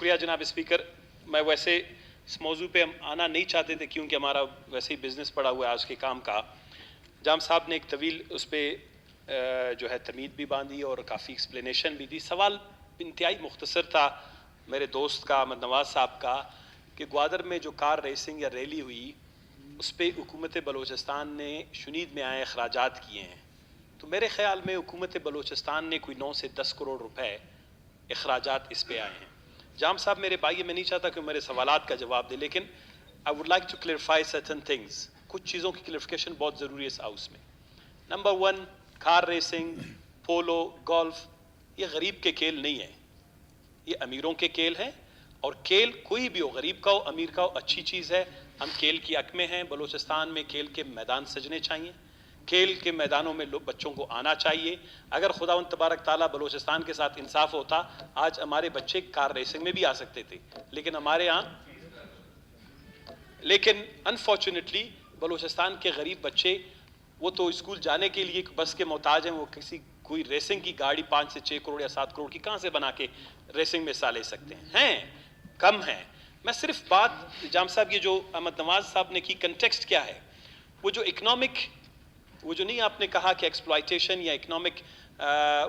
शुक्रिया जनाब स्पीकर। मैं वैसे इस मौजू पे हम आना नहीं चाहते थे क्योंकि हमारा वैसे ही बिज़नेस पड़ा हुआ है आज के काम का। जाम साहब ने एक तवील उस पर जो है तमीद भी बांधी और काफ़ी एक्सप्लेनेशन भी दी। सवाल इंतहाई मुख्तसर था मेरे दोस्त का अहमद नवाज साहब का कि ग्वादर में जो कार रेसिंग या रैली हुई उस पर हुकूमत बलूचिस्तान ने शुनीद में आए अखराजात किए हैं। तो मेरे ख़्याल में हुकूमत बलूचिस्तान ने कोई 9 से 10 करोड़ रुपए अखराजात इस पे आए हैं। जाम साहब मेरे भाई, मैं नहीं चाहता कि मेरे सवालात का जवाब दे, लेकिन I would like to clarify certain things. कुछ चीज़ों की क्लियरिफिकेशन बहुत ज़रूरी है इस हाउस में। नंबर 1, कार रेसिंग, पोलो, गोल्फ ये गरीब के खेल नहीं है, ये अमीरों के खेल हैं। और खेल कोई भी हो, गरीब का हो अमीर का हो, अच्छी चीज़ है। हम खेल की हक में हैं। बलूचिस्तान में खेल के मैदान सजने चाहिए, खेल के मैदानों में लोग बच्चों को आना चाहिए। अगर खुदावंद तबारक ताला बलूचिस्तान के साथ इंसाफ होता, आज हमारे बच्चे कार रेसिंग में भी आ सकते थे, लेकिन हमारे लेकिन अनफॉर्चुनेटली बलूचिस्तान के गरीब बच्चे वो तो स्कूल जाने के लिए बस के मोहताज हैं। वो कोई रेसिंग की गाड़ी 5 से 6 करोड़ या 7 करोड़ की कहाँ से बना के रेसिंग में हिस्सा ले सकते हैं? कम है। मैं सिर्फ बात जाम साहब, ये जो अहमद नवाज साहब ने की, कंटेक्स्ट क्या है? वो जो इकोनॉमिक, वो जो नहीं आपने कहा कि एक्सप्लॉयटेशन या इकोनॉमिक,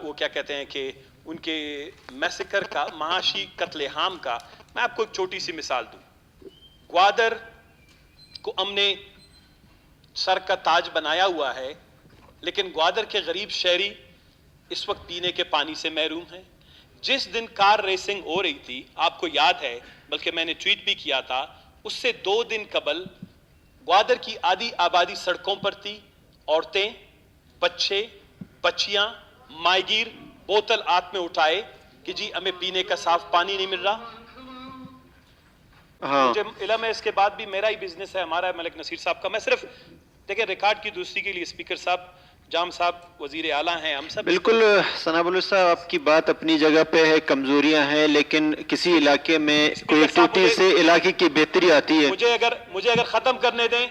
वो क्या कहते हैं कि उनके मैसेकर का, माशी कत्लेआम का, मैं आपको एक छोटी सी मिसाल दूं। ग्वादर को हमने सर का ताज बनाया हुआ है, लेकिन ग्वादर के गरीब शहरी इस वक्त पीने के पानी से महरूम हैं। जिस दिन कार रेसिंग हो रही थी, आपको याद है, बल्कि मैंने ट्वीट भी किया था, उससे 2 दिन कबल ग्वादर की आधी आबादी सड़कों पर थी। औरतें, बच्चे, बच्चियां, माहीगीर बोतल हाथ में उठाए कि जी हमें पीने का साफ पानी नहीं मिल रहा। हाँ। मुझे इल्म है इसके बाद भी मेरा ही बिजनेस है, हमारा मलिक नसीर साहब का। मैं सिर्फ देखिए रिकॉर्ड की दुरुस्ती के लिए स्पीकर साहब, जाम साहब वजीर आला हैं, हम सब बिल्कुल सनाबुल साहब, आपकी बात अपनी जगह पे है, कमजोरियां हैं, लेकिन किसी इलाके में कोई टूटी से इलाके की बेहतरी आती है। मुझे अगर खत्म करने दें।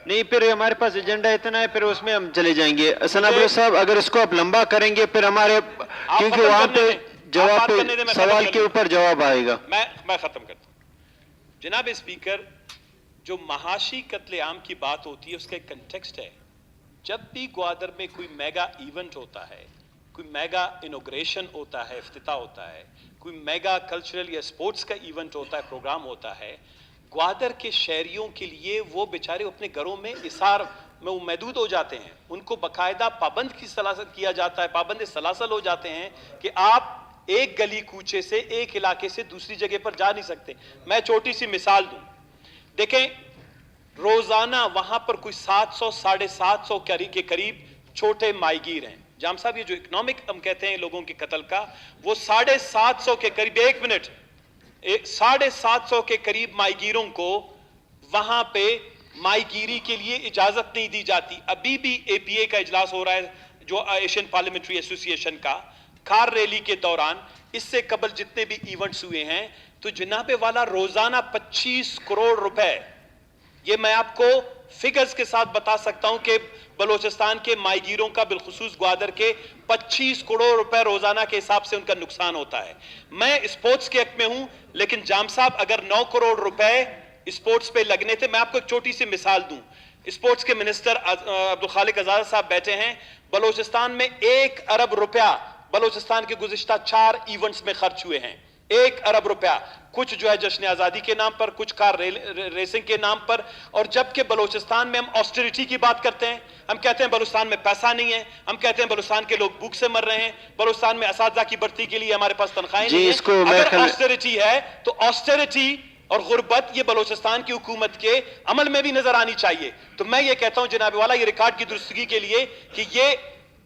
नहीं, फिर हमारे पास एजेंडा इतना है, फिर उसमें हम चले जाएंगे। सनाबुल साहब, अगर इसको आप लंबा करेंगे फिर हमारे, क्योंकि वहां पे जवाब पे सवाल के ऊपर जवाब आएगा। मैं खत्म करता हूं। जनाब स्पीकर, जो महाशी कत्लेआम की बात होती है उसका एक कंटेक्स्ट है। जब भी ग्वादर में कोई मेगा इवेंट होता है, कोई मेगा इनॉग्रेशन होता है, इफ्तिताह होता है, कोई मेगा कल्चरल या स्पोर्ट्स का इवेंट होता है, प्रोग्राम होता है, ग्वादर के शहरियों के लिए वो बेचारे अपने घरों में इसार में महदूद हो जाते हैं। उनको बाकायदा पाबंद की सलासल किया जाता है, पाबंद सलासल हो जाते हैं कि आप एक गली कूचे से एक इलाके से दूसरी जगह पर जा नहीं सकते। मैं छोटी सी मिसाल दूं, देखें, रोजाना वहां पर कोई 700-750 के करीब छोटे माहीगीर हैं। जाम साहब, ये जो इकोनॉमिक हम कहते हैं लोगों के कत्ल का, वो 750 के करीब, 1 मिनट, 750 के करीब माहीगीरों को वहां पे माहीगीरी के लिए इजाजत नहीं दी जाती। अभी भी APA का इजलास हो रहा है, जो एशियन पार्लियामेंट्री एसोसिएशन का, कार रैली के दौरान। इससे कबल जितने भी इवेंट्स हुए हैं, तो जनाबे वाला रोजाना 25 करोड़ रुपए, ये मैं आपको फिगर्स के साथ बता सकता हूं कि बलूचिस्तान के माहीगीरों का, बिलखुसूस ग्वादर के, 25 करोड़ रुपए रोजाना के हिसाब से उनका नुकसान होता है। मैं स्पोर्ट्स के हक में हूं, लेकिन जाम साहब अगर 9 करोड़ रुपए स्पोर्ट्स पे लगने थे, मैं आपको एक छोटी सी मिसाल दूं। स्पोर्ट्स के मिनिस्टर अब्दुल खालिक आजाद साहब बैठे हैं। बलूचिस्तान में 1 अरब रुपया बलूचिस्तान के गुज़िश्ता 4 इवेंट्स में खर्च हुए हैं। 1 अरब रुपया, कुछ जो है जश्न आजादी के नाम पर, कुछ कार रेसिंग के नाम पर। और जबकि बलूचिस्तान में हम ऑस्टेरिटी की बात करते हैं, हम कहते हैं बलूचिस्तान में पैसा नहीं है, हम कहते हैं बलूचिस्तान के लोग भूख से मर रहे हैं, बलूचिस्तान में असातिज़ा की भर्ती के लिए हमारे पास तनख्वाहें नहीं है। अगर ऑस्टेरिटी है तो ऑस्टेरिटी और गुर्बत ये बलूचिस्तान की हुकूमत के अमल में भी नजर आनी चाहिए। तो मैं ये कहता हूं जनाब वाला, ये रिकॉर्ड की दुरुस्तगी के लिए, कि ये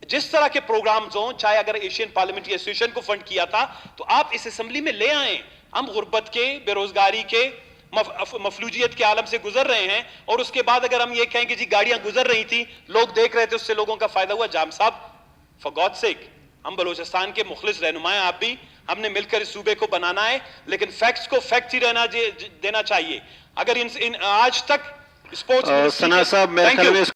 जिस तरह के प्रोग्राम्स हों, चाहे अगर एशियन पार्लियामेंट्री एसोसिएशन को फंड किया था तो आप इस असेंबली में ले आए। हम गुर्बत के, बेरोजगारी के, मफलूजियत के आलम से गुजर रहे हैं, और उसके बाद अगर हम ये कहें कि जी गाड़ियां गुजर रही थी, लोग देख रहे थे, उससे लोगों का फायदा हुआ। जाम साहब, फॉर गॉड सेक, हम बलूचिस्तान के मुखलिस रहनुमा हैं, आप भी, हमने मिलकर इस सूबे को बनाना है, लेकिन फैक्ट्स को फैक्ट ही रहना देना चाहिए। अगर इन आज तक स्पोर्ट्स